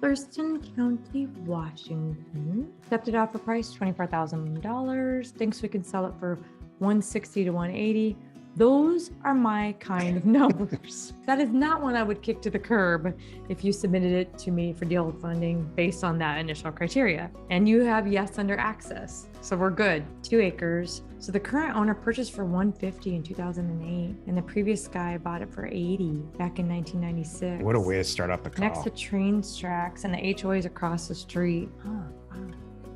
Thurston County, Washington. Accepted offer price $24,000. Thinks we can sell it for 160 to 180. Those are my kind of numbers. That is not one I would kick to the curb if you submitted it to me for deal funding based on that initial criteria. And you have yes under access. So we're good. 2 acres. So the current owner purchased for 150 in 2008, and the previous guy bought it for 80 back in 1996. What a way to start up the call. Next to train tracks, and the HOA is across the street.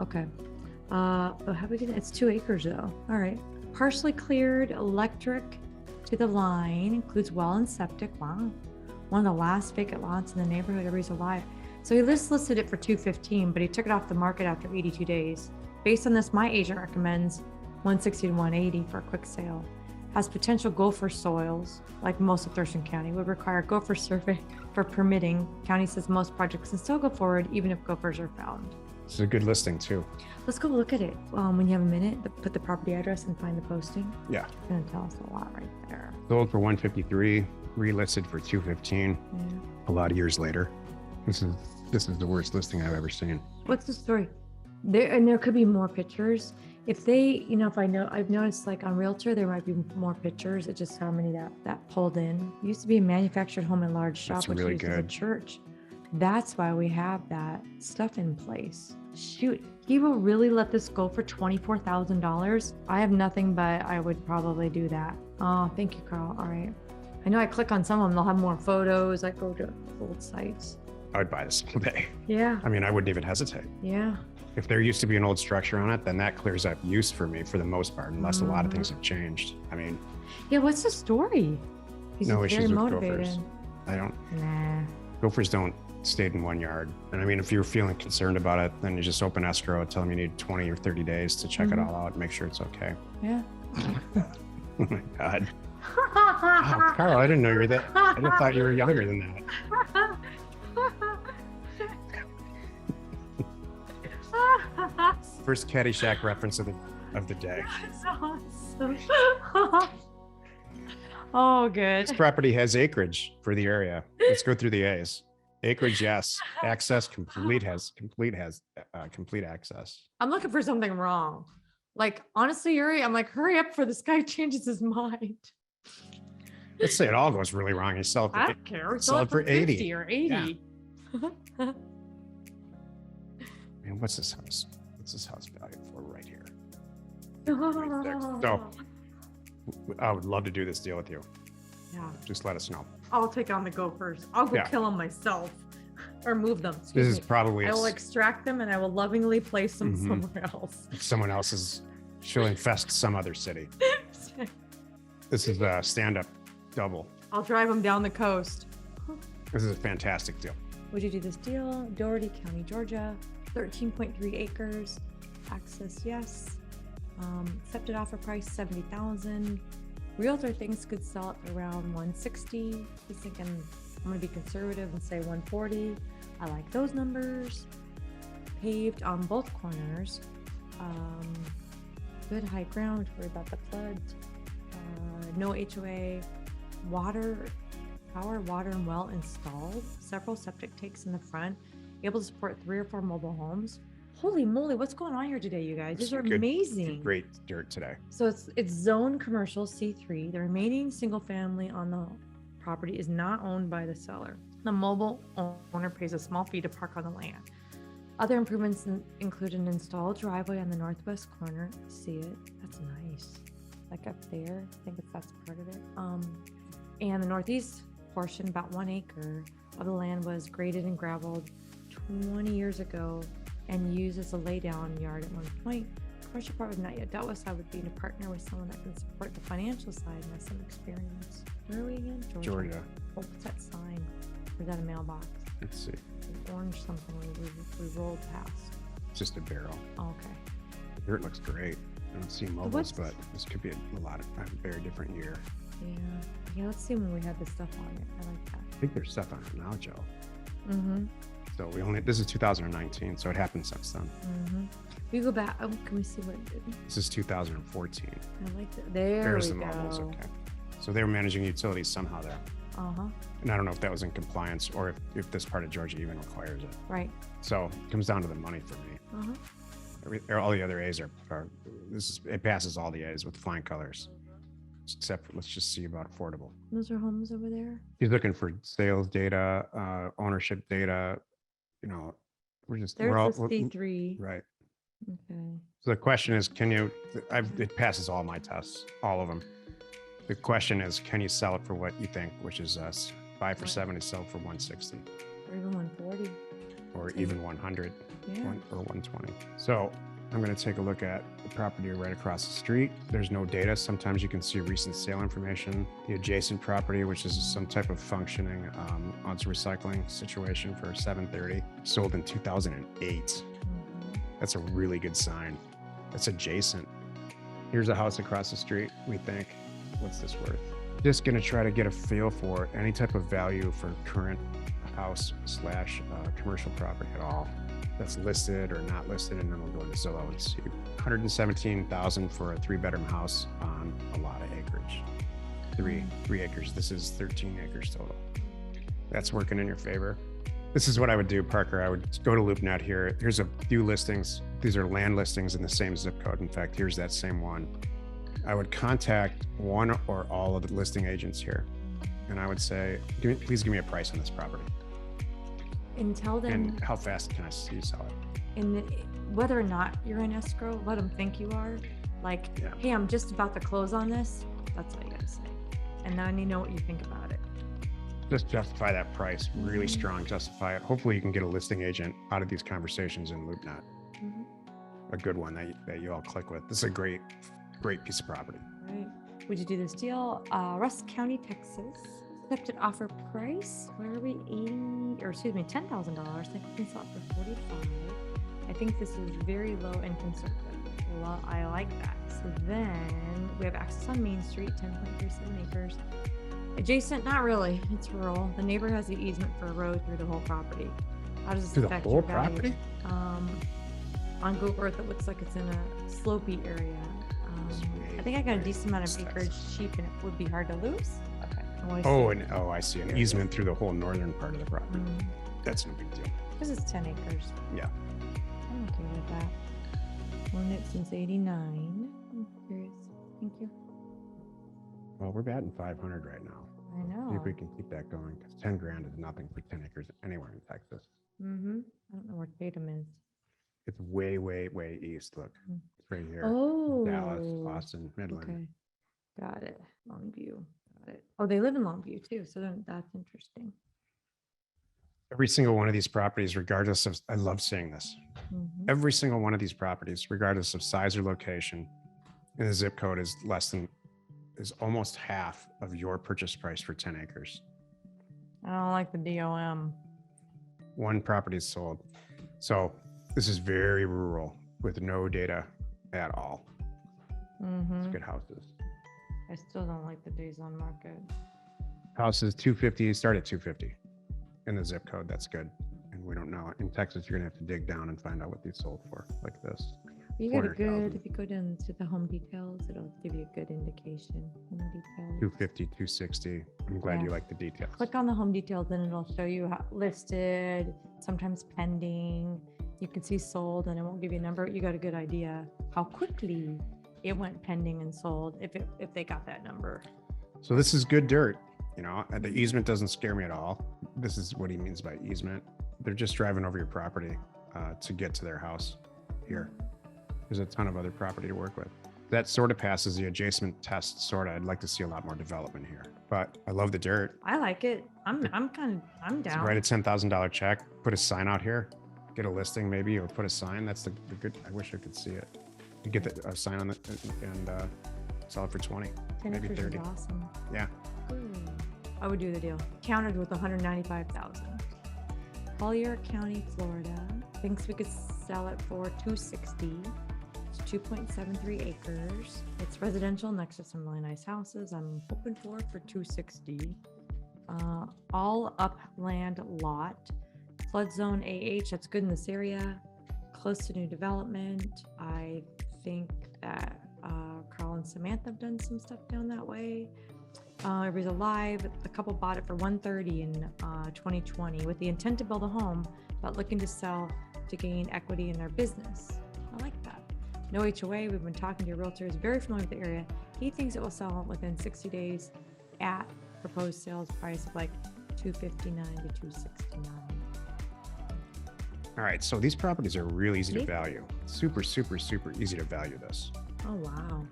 Okay. How we get it? It's 2 acres though. All right. Partially cleared, electric to the line, includes well and septic. Wow. One of the last vacant lots in the neighborhood. Everybody's alive. So he listed it for 215, but he took it off the market after 82 days. Based on this, my agent recommends 160 to 180 for a quick sale. Has potential gopher soils, like most of Thurston County, would require a gopher survey for permitting. County says most projects can still go forward even if gophers are found. It's a good listing too. Let's go look at it. When you have a minute, put the property address and find the posting. Yeah. It's gonna tell us a lot right there. Sold for 153, relisted for 215. Yeah. A lot of years later. This is the worst listing I've ever seen. What's the story? There could be more pictures. If they, I've noticed like on Realtor, there might be more pictures. It's just how many that pulled in. It used to be a manufactured home and large shop, That's which really used as a good. church. That's why we have that stuff in place. Shoot, he will really let this go for $24,000. I have nothing, but I would probably do that. Oh, thank you, Carl. All right. I know I click on some of them, they'll have more photos. I go to old sites. I would buy this all day. Yeah. I mean, I wouldn't even hesitate. Yeah. If there used to be an old structure on it, then that clears up use for me for the most part, unless a lot of things have changed. I mean, yeah, what's the story? He's no just issues very with motivated. gophers. I don't. Nah. Gophers don't stay in one yard. And I mean, if you're feeling concerned about it, then you just open escrow, tell them you need 20 or 30 days to check it all out and make sure it's okay. Yeah. Oh my God. Oh, Carl, I didn't know you were that. I just thought you were younger than that. First Caddyshack reference of the day. That's awesome. Oh, good. This property has acreage for the area. Let's go through the A's. Acreage, yes. Access, complete access. I'm looking for something wrong. Like, honestly, Yuri, I'm like, hurry up before this guy changes his mind. Let's say it all goes really wrong. You sell it for, I don't care. sell it for 80 50 or 80. Yeah. Man, what's this house? What's this house valued for right here? So I would love to do this deal with you. Yeah. Just let us know. I'll take on the gophers. I'll go kill them myself or move them. This is probably I will extract them and I will lovingly place them somewhere else. Someone else's. She'll infest some other city. This is a stand-up double. I'll drive them down the coast. This is a fantastic deal. Would you do this deal? Doherty County, Georgia, 13.3 acres. Access, yes. Accepted offer price, $70,000. Realtor thinks could sell it for around 160. He's thinking I'm gonna be conservative and say 140. I like those numbers. Paved on both corners. Good high ground. Worry about the flood. No HOA. Power, water, and well installed. Several septic tanks in the front. Able to support 3 or 4 mobile homes. Holy moly, what's going on here today, you guys? These are amazing. Great dirt today. So it's zone commercial C3. The remaining single family on the property is not owned by the seller. The mobile owner pays a small fee to park on the land. Other improvements include an installed driveway on the northwest corner. See it? That's nice. Like up there, I think that's part of it. And the northeast portion, about 1 acre of the land, was graded and gravelled 20 years ago and used as a laydown yard at one point. Commercial part was not yet dealt with, so I would be to partner with someone that can support the financial side and has some experience. Where are we again? Georgia. Oh, what's that sign? Or is that a mailbox? Let's see. An orange something we rolled past. It's just a barrel. Oh, okay. The dirt looks great. I don't see mobiles, but this could be a very different year. Yeah, let's see when we had this stuff on it. I like that. I think there's stuff on it now, Joe. Mm-hmm. So this is 2019, so it happened since then. Mm-hmm. We go back. Oh, can we see what it did? This is 2014. I like that. There's the mobiles. Okay. So they were managing utilities somehow there. Uh-huh. And I don't know if that was in compliance or if this part of Georgia even requires it. Right. So it comes down to the money for me. Uh-huh. All the other A's it passes all the A's with flying colors, except let's just see about affordable. Those are homes over there. He's looking for sales data, ownership data. You know, There's we're all the C3. right. Okay. So the question is, it passes all my tests, all of them. The question is, can you sell it for what you think, which is us? Buy for 70, sell for 160. Or even 140. Or even 100 Yeah. or 120. So I'm going to take a look at the property right across the street. There's no data. Sometimes you can see recent sale information. The adjacent property, which is some type of functioning odds recycling situation for 730, sold in 2008. That's a really good sign. That's adjacent. Here's a house across the street. We think, what's this worth? Just going to try to get a feel for any type of value for current house / commercial property at all that's listed or not listed, and then we'll go into Zillow and see. 117,000 for a 3-bedroom house on a lot of acreage. Three acres. This is 13 acres total. That's working in your favor. This is what I would do, Parker. I would go to LoopNet here. Here's a few listings. These are land listings in the same zip code. In fact, here's that same one. I would contact one or all of the listing agents here, and I would say, please give me a price on this property. And tell them. And how fast can I see you sell it? And whether or not you're in escrow, let them think you are. Like, Yeah. Hey, I'm just about to close on this. That's all you gotta say. And then you know what you think about it. Just justify that price, really strong, justify it. Hopefully you can get a listing agent out of these conversations in LoopNet. A good one that you all click with. This is a great piece of property. Right. Would you do this deal? Russ County, Texas. Accepted offer price. Where are we? $10,000. I think we can sell it for 45. I think this is very low and conservative. Well, I like that. So then we have access on Main Street, 10.37 acres. Adjacent, not really. It's rural. The neighbor has the easement for a road through the whole property. How does this Through the affect whole your value? property? On Google Earth, it looks like it's in a slopey area. I think I got a decent amount of acreage cheap, and it would be hard to lose. Okay. I see an easement through the whole northern part of the property. That's no big deal. Because it's 10 acres. Yeah. I'm okay with that. Owned it since 89. I'm curious. Thank you. Well, we're batting 500 right now. I know. See if we can keep that going, because 10 grand is nothing for 10 acres anywhere in Texas. I don't know where Tatum is. It's way, way, way east. Look, it's right here. Oh. Dallas, Austin, Midland. Okay. Got it. Longview. Got it. Oh, they live in Longview too. So then that's interesting. Every single one of these properties, regardless of, I love saying this, every single one of these properties, regardless of size or location, and the zip code is almost half of your purchase price for 10 acres. I don't like the DOM. One property is sold. So this is very rural with no data at all. It's good houses. I still don't like the days on market. Houses 250, start at 250 in the zip code. That's good. And we don't know. In Texas, you're gonna have to dig down and find out what these sold for, like this. You got a good, if you go down to the home details, it'll give you a good indication. Home details. 250, 260. I'm glad you like the details. Click on the home details and it'll show you how listed, sometimes pending. You can see sold and it won't give you a number. You got a good idea how quickly it went pending and sold if they got that number. So this is good dirt. You know, the easement doesn't scare me at all. This is what he means by easement. They're just driving over your property to get to their house here. There's a ton of other property to work with. That sort of passes the adjacent test, sort of. I'd like to see a lot more development here, but I love the dirt. I like it. I'm down. Write a $10,000 check, put a sign out here, get a listing maybe, or put a sign. That's the good. I wish I could see it. You get a sign on it and sell it for 20, 10 maybe acres 30. is awesome. Yeah. I would do the deal. Counted with 195,000. Collier County, Florida. Thinks we could sell it for 260. It's 2.73 acres. It's residential next to some really nice houses. I'm hoping for 260. All upland lot. Flood zone AH, that's good in this area. Close to new development. I think that Carl and Samantha have done some stuff down that way. It was alive. The couple bought it for $130 in 2020 with the intent to build a home, but looking to sell to gain equity in their business. I like that. No HOA. We've been talking to your realtor. Is very familiar with the area. He thinks it will sell within 60 days at proposed sales price of like $259 to $269. All right, so these properties are really easy to value. Super, super, super easy to value this. Oh, wow.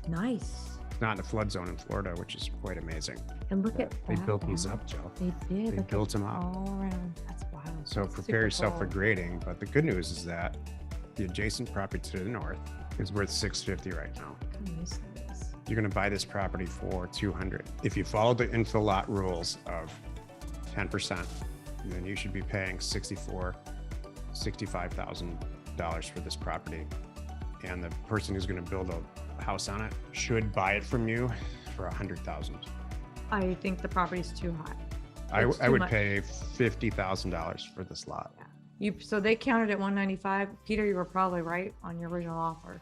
Nice. It's not in a flood zone in Florida, which is quite amazing. And look at They that built these one. up, Joe. They did. They Look built at them up. all around. That's wild. So That's prepare super yourself for cool. grading, but the good news is that the adjacent property to the north is worth $650 right now. Kinda miss this. You're gonna buy this property for $200. If you follow the infill lot rules of 10%, then you should be paying $65,000 for this property. And the person who's gonna build a house on it should buy it from you for $100,000. I think the property's too high. I It's I too would much. pay $50,000 for this lot. So they counted at 195. Peter, you were probably right on your original offer.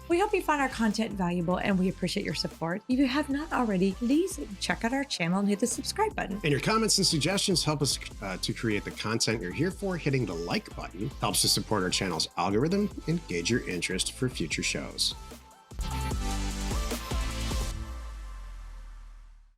We hope you found our content valuable and we appreciate your support. If you have not already, please check out our channel and hit the subscribe button. And your comments and suggestions help us to create the content you're here for. Hitting the like button helps to support our channel's algorithm and gauge your interest for future shows.